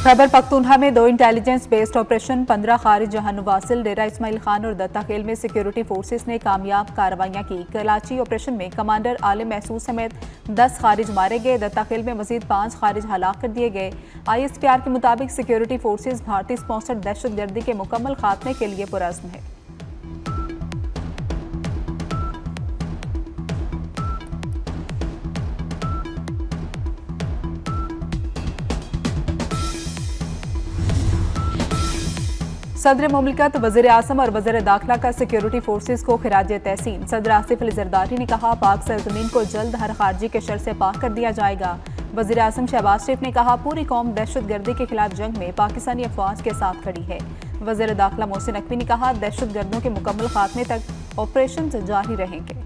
खैबर पख्तूनख्वा में 2 intelligence based operation 15 खारिज जहान वासिल, डेरा इस्माइल खान और दत्ता खेल में सिक्योरिटी फोर्सेस ने कामयाब कार्रवाइयां की। कराची ऑपरेशन में कमांडर आलिम महसूद समेत 10 खारिज मारे गए। दत्ता खेल में मजीद 5 खारिज हलाक कर दिए गए। ISPR के मुताबिक सिक्योरिटी फोर्सेस भारतीय स्पॉन्सर्ड दहशतगर्दी के मुकम्मल खात्मे के लिए पुरअज़्म है। सदर मुमलिकत, वज़ीर आज़म और वज़ीर दाखिला का सिक्योरिटी फोर्सेस को खिराज तहसीन। सदर आसिफ अली ज़रदारी ने कहा, पाक सरजमीन को जल्द हर खारजी के शर से पाक कर दिया जाएगा। वज़ीर आज़म शहबाज शरीफ ने कहा, पूरी कौम दहशत गर्दी के खिलाफ जंग में पाकिस्तानी अफवाज के साथ खड़ी है। वज़ीर दाखिला मोहसिन नकवी ने कहा, दहशत गर्दों के मुकम्मल खात्मे तक ऑपरेशन जारी रहेंगे।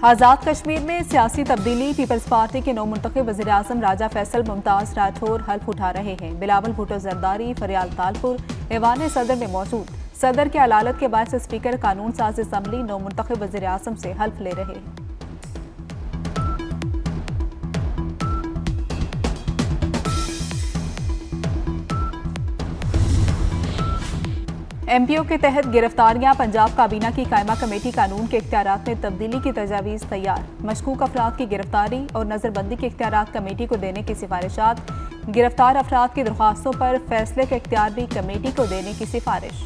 आज़ाद कश्मीर में सियासी तब्दीली। पीपल्स पार्टी के नौ मुंतखब वज़ीर आज़म राजा फैसल मुमताज़ राठौर हल्फ उठा रहे हैं। बिलावल भुट्टो जरदारी फरियाल तालपुर ऐवान सदर में मौजूद। सदर के अलालत के बाद स्पीकर कानून साज असम्बली नौ मुंतखब वज़ीर आज़म से हल्फ ले रहे हैं। MPO के तहत गिरफ्तारियां। पंजाब काबीना की कायमा कमेटी कानून के इख्तियारात में तब्दीली की तजावीज़ तैयार। मशकूक अफराद की गिरफ्तारी और नजरबंदी के इख्तियारात कमेटी को देने की सिफारिशात। गिरफ्तार अफराद की दरख्वास्तों पर फैसले का इख्तियार भी कमेटी को देने की सिफारिश।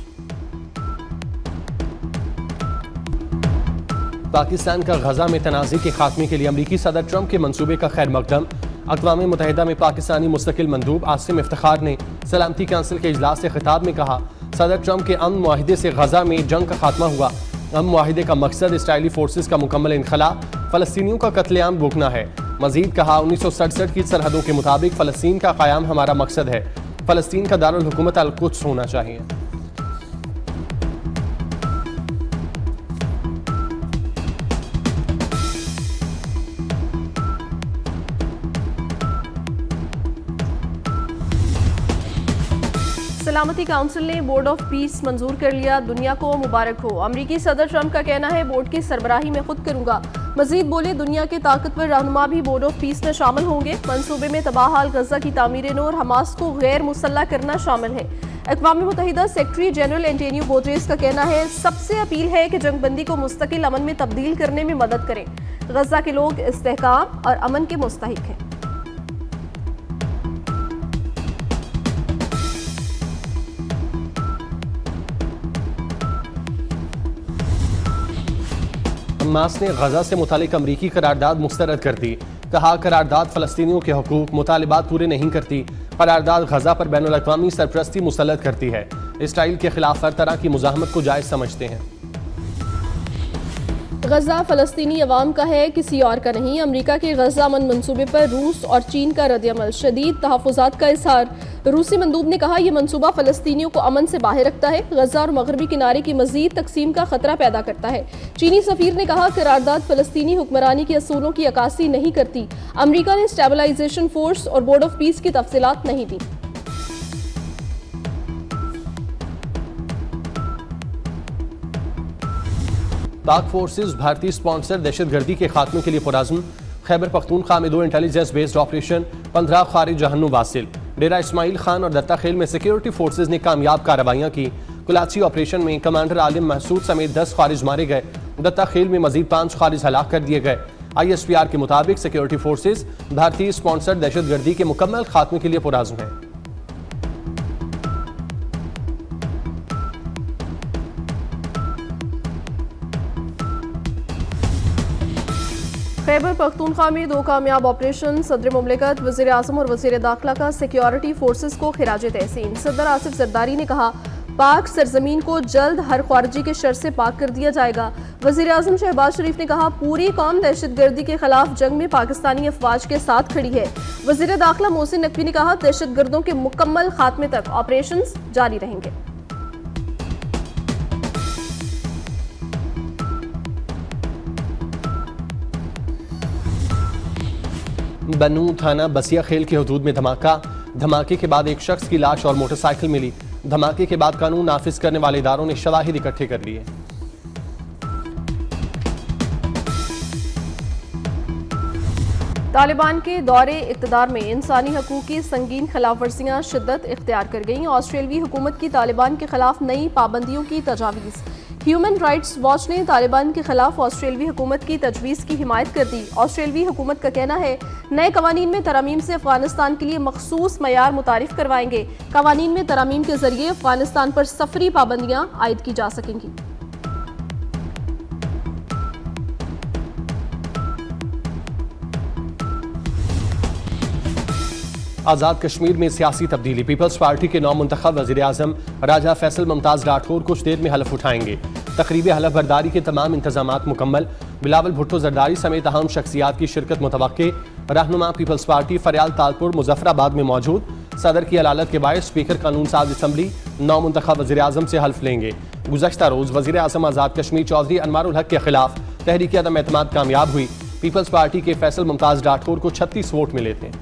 पाकिस्तान का गजा में तनाज़े के खात्मे के लिए अमरीकी सदर ट्रंप के मंसूबे का खैर मकदम। अक़वाम मुत्तहिदा में पाकिस्तानी मुस्तकिल मंदूब आसिम इफ्तिखार ने सलामती काउंसिल के इजलास से खिताब में कहा, सदर ट्रंप के अमन मुआहिदे से गजा में जंग का खात्मा हुआ। अमन मुआहिदे का मकसद इसराइली फोर्सेस का मुकम्मल इनखला, फ़लस्तीनियों का कत्लेआम रोकना है। मजीद कहा, 1967 की सरहदों के मुताबिक फ़लस्तीन का क़याम हमारा मकसद है। फ़लस्तीन का दारुल हुकूमत अल कुद्स होना चाहिए। सलामती काउंसिल ने बोर्ड ऑफ पीस मंजूर कर लिया। दुनिया को मुबारक हो। अमरीकी सदर ट्रंप का कहना है, बोर्ड की सरबराही में खुद करूंगा। मजीद बोले, दुनिया के ताकतवर रहनुमा भी बोर्ड ऑफ पीस में शामिल होंगे। मंसूबे में तबाहाल गजा की तामीर नौ और हमास को गैर मुसल्लह करना शामिल है। अक़वाम मुत्तहिदा सेक्रेटरी जनरल एंटोनियो गुतेरेस का कहना है, सबसे अपील है कि जंगबंदी को मुस्तकिल अमन में तब्दील करने में मदद करें। गजा के लोग इस्तेहकाम और अमन के मुस्तहिक हैं। हमास ने गजा से मुतालिक अमरीकी करारदाद मुस्तरद कर दी। कहा, करारदाद फ़लस्तीनियों के हकूक मुतालिबात पूरे नहीं करती। करारदाद गजा पर बैनुल अक़वामी सरपरस्ती मुसल्लत करती है। इसराइल के खिलाफ हर तरह की मुज़ाहमत को जायज़ समझते हैं। गजा फ़लस्तीनी अवाम का है, किसी और का नहीं। अमरीका के गजा अमन मंसूबे पर रूस और चीन का रद्दअमल। शदीद तहफ़्फ़ुज़ात का इज़हार। रूसी मंदूब ने कहा, यह मंसूबा फ़लस्तीनियों को अमन से बाहर रखता है, गजा और मगरबी किनारे की मज़ीद तकसीम का खतरा पैदा करता है। चीनी सफ़ीर ने कहा, करारदाद फ़लस्तीनी हुक्मरानी के असूलों की अक्कासी नहीं करती। अमरीका ने स्टेबलाइजेशन फोर्स और बोर्ड ऑफ पीस की तफसीलात नहीं दी। पाक फोर्सेस भारतीय स्पॉन्सर दहशतगर्दी के खात्मे के लिए पुरअज़्म। खैबर पख्तूनख्वा में 2 इंटेलिजेंस बेस्ड ऑपरेशन 15 खारिज जहान वासिल, डेरा इस्माइल खान और दत्ता खेल में सिक्योरिटी फोर्सेस ने कामयाब कार्रवाइयां की। कराची ऑपरेशन में कमांडर आलिम महसूद समेत 10 खारिज मारे गए। दत्ता खेल में मजीद 5 खारिज हलाक कर दिए गए। ISPR के मुताबिक सिक्योरिटी फोर्सेस भारतीय स्पॉन्सर दहशतगर्दी के मुकम्मल खात्मे के लिए पुरअज़्म है। खैबर पख्तूनख्वा में 2 कामयाब ऑपरेशन। सदर मुमलिकत, वज़ीर आज़म और वज़ीर दाखिला का सिक्योरिटी फोर्सेस को खिराज तहसीन। सदर आसिफ ज़रदारी ने कहा, पाक सरजमीन को जल्द हर खारजी के शर से पाक कर दिया जाएगा। वज़ीर आज़म शहबाज शरीफ ने कहा, पूरी कौम दहशतगर्दी के खिलाफ जंग में पाकिस्तानी अफवाज के साथ खड़ी है। वज़ीर दाखिला मोहसिन नकवी ने कहा, दहशतगर्दों के मुकम्मल खात्मे तक ऑपरेशन जारी रहेंगे। बनू थाना बसिया खेल के हदूद में धमाका। धमाके के बाद एक शख्स की लाश और मोटरसाइकिल मिली। धमाके के बाद कानून नाफिज करने वाले इदारों ने शवाहिद इकट्ठे कर लिए। तालिबान के दौरे इक़्तिदार में इंसानी हकूक़ की संगीन खिलाफ वर्जियाँ शिद्दत इख्तियार कर गईं। ऑस्ट्रेलियावी हुकूमत की तालिबान के खिलाफ नई पाबंदियों की तजावीज़। ह्यूमन राइट्स वॉच ने तालिबान के खिलाफ ऑस्ट्रेलियावी हुकूमत की तजवीज़ की हिमायत कर दी। ऑस्ट्रेलियावी हुकूमत का कहना है नए कवानीन में तरमीम से अफगानिस्तान के लिए मखसूस मयार मुतारिफ करवाएंगे। कवानीन में तरमीम के जरिए अफगानिस्तान पर सफरी पाबंदियाँ आयद की जा सकेंगी। आज़ाद कश्मीर में सियासी तब्दीली। पीपल्स पार्टी के नौ मुंतखब वज़ीर आज़म राजा फैसल मुमताज़ राठौर कुछ देर में हलफ उठाएंगे। तकरीब हलफ बर्दारी के तमाम इंतजामात मुकम्मल। बिलावल भुट्टो जरदारी समेत अहम शख्सियात की शिरकत मुतवक्के। रहनुमा पीपल्स पार्टी फरियाल तालपुर मुजफ्फराबाद में मौजूद। सदर की अलालत के बायस स्पीकर कानून साज असम्बली नौ मुंतखब वज़ीर आज़म से हल्फ लेंगे। गुज़श्ता रोज़ वज़ीर आज़म आज़ाद कश्मीर चौधरी अनवारुल हक के खिलाफ तहरीक अदम एतमाद कामयाब हुई। पीपल्स पार्टी के फैसल मुमताज़ राठौर को 36 वोट मिले थे।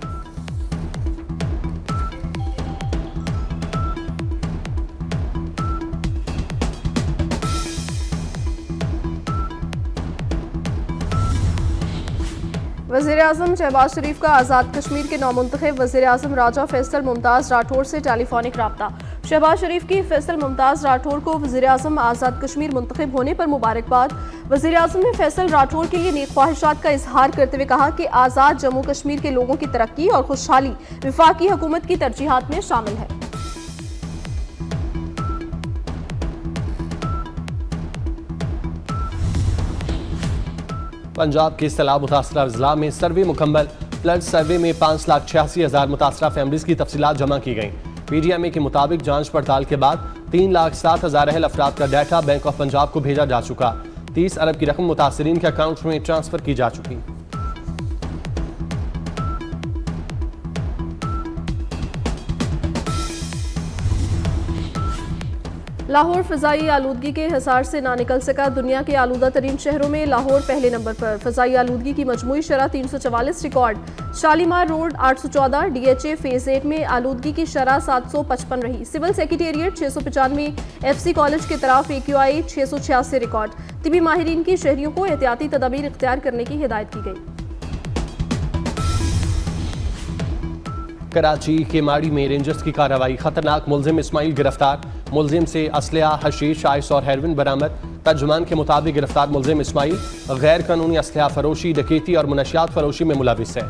वज़ीर आज़म शहबाज शरीफ का आज़ाद कश्मीर के नौ मुंतखब वज़ीर आज़म राजा फैसल मुमताज़ राठौर से टेलीफोनिक राब्ता। शहबाज शरीफ की फैसल मुमताज़ राठौर को वज़ीर आज़म आज़ाद कश्मीर मुंतखब होने पर मुबारकबाद। वज़ीर आज़म ने फैसल राठौर के लिए नेक ख्वाहिशात का इजहार करते हुए कहा कि आज़ाद जम्मू कश्मीर के लोगों की तरक्की और खुशहाली वफाकी हुकूमत की तरजीहात में शामिल है। पंजाब के सैलाब मुतासरा अजला में सर्वे मुकम्मल। फ्लड सर्वे में 5,86,000 मुतासरा फैमिलीज की तफसीलात जमा की गई। पीडीएमए के मुताबिक जांच पड़ताल के बाद 3,07,000 अहल अफराद का डाटा बैंक ऑफ पंजाब को भेजा जा चुका। 30 अरब की रकम मुतासरीन के अकाउंट में ट्रांसफर की जा चुकी। लाहौर फ़ज़ाई आलूदगी के हिसार से ना निकल सका। दुनिया के आलूदा तरीन शहरों में लाहौर पहले नंबर पर। फ़ज़ाई आलूदगी की मजमूई शरह 344 record. Shalimar road 814, DHA phase 8 में आलूदगी की शरह 755 रही। सिविल सेक्रेटेरिएट 695, FC कॉलेज के तरफ AQI 686 रिकॉर्ड। तिबी माहिरीन की शहरियों को एहतियाती तदाबीर इख्तियार करने की हिदायत की गई। कराची के माड़ी में रेंजर्स की कार्रवाई। खतरनाक मुलजिम इस्माइल गिरफ्तार। मुलजिम से असलहा, हशीश, आइस और हेरोइन बरामद। तर्जुमान के मुताबिक गिरफ्तार मुलजिम इस्माइल गैर कानूनी असलहा फरोशी, डकैती और मुनशियात फरोशी में मुलविस है।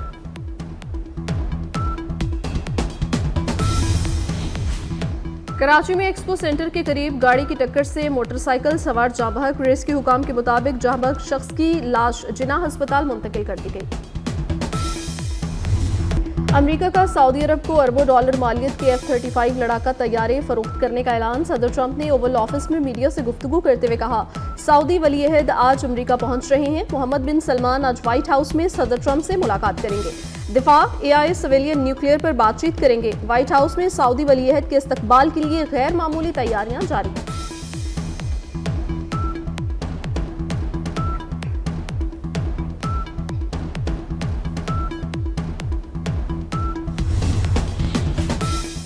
कराची में एक्सपो सेंटर के करीब गाड़ी की टक्कर से मोटरसाइकिल सवार जाँ बहक। रेस्क्यू हुकाम के मुताबिक जाँ बहक शख्स की लाश जिन्ना अस्पताल मुंतकिल कर दी गई। अमेरिका का सऊदी अरब को अरबों डॉलर मालियत के F-35 लड़ाका तैयारे फरोख्त करने का ऐलान। सदर ट्रंप ने ओवल ऑफिस में मीडिया से गुफ्तगू करते हुए कहा, सऊदी वली अहद आज अमेरिका पहुंच रहे हैं। मोहम्मद बिन सलमान आज व्हाइट हाउस में सदर ट्रंप से मुलाकात करेंगे। दिफा, AI, सिविलियन, न्यूक्लियर पर बातचीत करेंगे। व्हाइट हाउस में सऊदी वली अहद के इस्तकबाल के लिए गैर मामूली तैयारियां जारी हैं।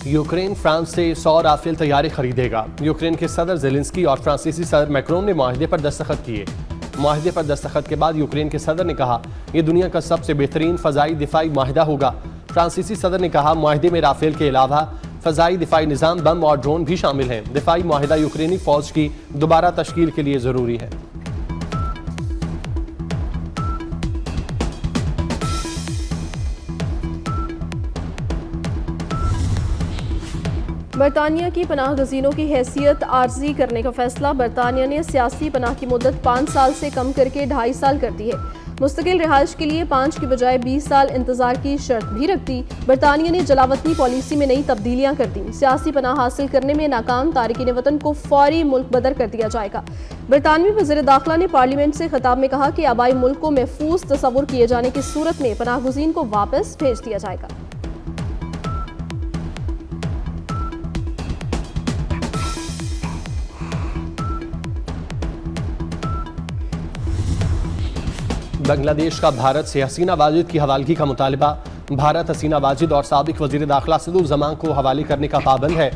यूक्रेन फ्रांस से 100 राफेल तैयारे खरीदेगा। यूक्रेन के सदर जेलेंस्की और फ्रांसीसी सदर मैक्रोन ने मुआहदे पर दस्तखत किए। मुआहदे पर दस्तखत के बाद यूक्रेन के सदर ने कहा, यह दुनिया का सबसे बेहतरीन फ़ज़ाई दिफाई मुआहदा होगा। फ्रांसीसी सदर ने कहा, मुआहदे में राफेल के अलावा फ़ज़ाई दिफाई निज़ाम, बम और ड्रोन भी शामिल हैं। दिफाई मुआहदा यूक्रेनी फ़ौज की दोबारा तश्कील के लिए ज़रूरी है। बरतानिया की पनाह गज़ीनों की हैसियत आर्जी करने का फैसला। बरतानिया ने सियासी पनाह की मुद्दत 5 साल से कम करके 2.5 साल कर दी है। मुस्तकिल रिहाइश के लिए 5 की बजाय 20 साल इंतजार की शर्त भी रख दी। बरतानिया ने जलावतनी पॉलिसी में नई तब्दीलियां कर दी। सियासी पनाह हासिल करने में नाकाम तारिकीन वतन को फौरी मुल्क बदर कर दिया जाएगा। बरतानवी वज़ीर दाखिला ने पार्लियामेंट से खिताब में कहा कि आबाई मुल्क को महफूज तस्वुर किए जाने की सूरत में पनाह गुज़ीन को वापस भेज दिया जाएगा। बांग्लादेश का भारत से हसीना वाजिद की हवालगी का मुतालबा। भारत हसीना वाजिद और साबिक वजीर दाखिला सदुल जमान को हवाले करने का पाबंद है।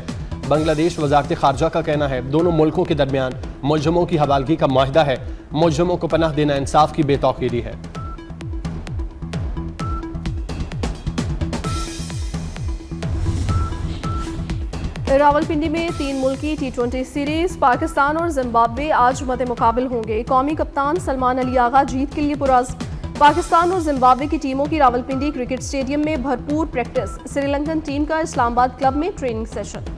बांग्लादेश वजारत खारजा का कहना है दोनों मुल्कों के दरमियान मुलजमों की हवालगी का माहिदा है। मुलजमों को पनाह देना इंसाफ की बेतौकीरी है। रावलपिंडी में 3 मुल्की T20 सीरीज पाकिस्तान और जिम्बाब्वे आज मद्दे मुकाबिल होंगे। कौमी कप्तान सलमान अली आगा जीत के लिए पुरअज़्म। पाकिस्तान और जिम्बाब्वे की टीमों की रावलपिंडी क्रिकेट स्टेडियम में भरपूर प्रैक्टिस। श्रीलंकन टीम का इस्लामाबाद क्लब में training session.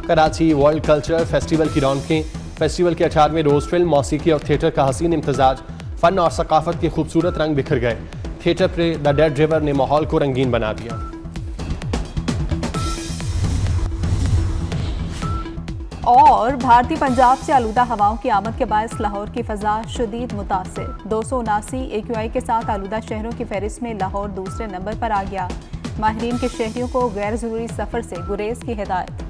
Karachi world culture festival की रौनकें। फेस्टिवल के 18वें रोज फिल्म, मौसीकी और थिएटर का हसीन इम्तजाज, फन और सकाफत के खूबसूरत रंग बिखर गए। थिएटर पे द डेड रिवर ने माहौल को रंगीन बना दिया। और भारतीय पंजाब से आलूदा हवाओं की आमद के बायस लाहौर की फजा शदीद मुतासिर। 279 AQI के साथ आलूदा शहरों की फहरिस्त में लाहौर दूसरे नंबर पर आ गया। माहिरीन के शहरियों को गैर जरूरी सफर से गुरेज की हिदायत।